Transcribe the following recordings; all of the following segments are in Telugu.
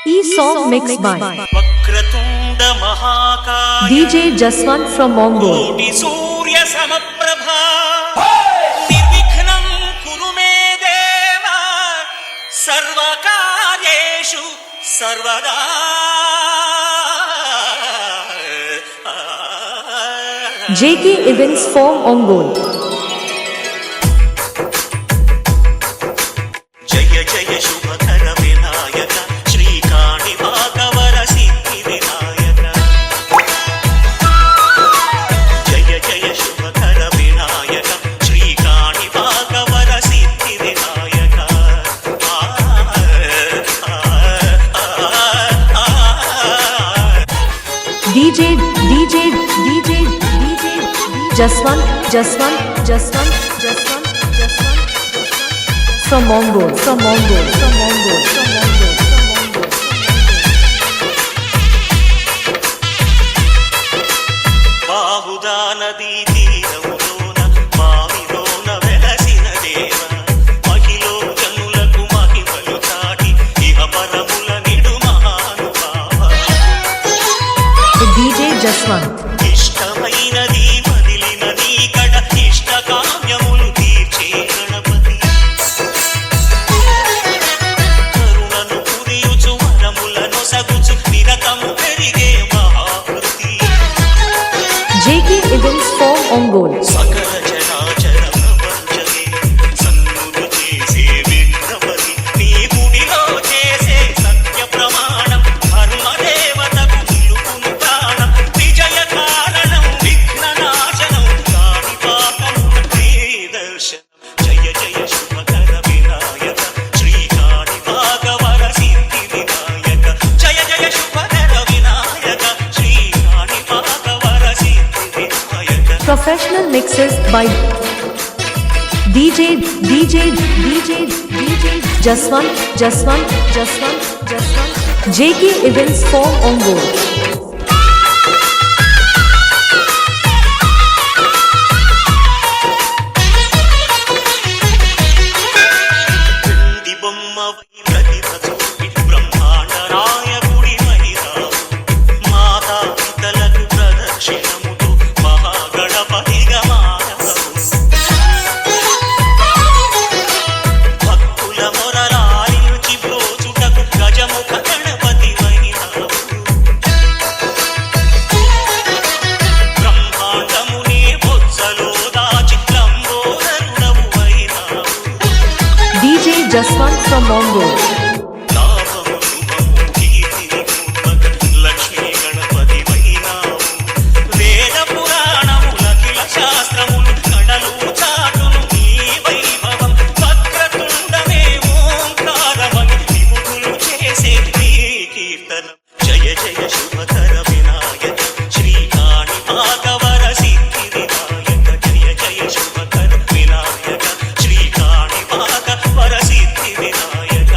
E-song mixed by Vakratunda Mahakaya DJ Jaswant from Mongol. Koti Surya Samaprabha Nirvikhnam Kuru Me Deva Sarvakaryeshu Sarvada JK Events from Ongole. Jaya Jaya Shubhakara Vinayaka Shri Kani Bhagavara Siddhi Vinayaka Jaya Jaya Shubhakara Vinayaka Shri Kani Bhagavara Siddhi Vinayaka DJ Jaswant from Mongol. Bahuda Nadi Teeramulona Mavilona Velasina Deva Mahilo Janulaku Mahimalu Chaati Iha Paramula Nidu Mahanubhava DJ Jaswant. ఇష్టమైనది వదిలిన నీకడ ఇష్ట కామ్యములు తీర్చే గణపతి కరుణను కురియుచు వరములను సగుచు నిరతము పెరిగే మహాకృతి JK Events from Ongole. సకల చరాచర ప్రపంచమే సన్నులు చేసే విఘ్నపతి నీ గుడిలో చేసే సత్య ప్రమాణం ధర్మదేవతకు నిలుపును ప్రాణం విజయ కారణం విఘ్ననాశనం కాణిపాకం నీ దర్శనం జయ జయ శుభకర వినాయక శ్రీ కాణి భాగవర సిద్ధి వినాయక జయ జయ శుభకర వినాయక శ్రీ కాణి భాగవర సిద్ధి Vinayaka Professional mixes by DJ Jaswant JK Events from Ongole. వెండి బొమ్మవై ప్రతిభ చూపి బ్రహ్మాండ నాయకుడి మహిరావు మాతా పితలకు ప్రదక్షిణముతో మహాగణపతిగా మానవు భక్తుల మొరలాలించి బ్రోచుటకు గజముఖ గణపతి వైనావు బ్రహ్మాండమునే బొత్సలో దాచి లంబోదరుడవు వైనావు DJ Jaswant from Mongol. లాభము శుభము కీర్తిని పూర్వక లక్ష్మీ గణపతి వైనావు వేద పురాణములఖిల శాస్త్రములు కడలు చాటును నీ వైభవం వక్రతుండమే ఓంకారమని విముఖులు చేసే నీ కీర్తనం జయ జయ శుభకర వినాయక శ్రీ కాణి భాగవర సిద్ధి వినాయక జయ జయ శుభకర వినాయక శ్రీ కాణి భాగవర సిద్ధి Vinayaka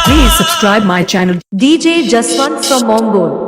Please subscribe my channel. DJ Jaswant from Mongol.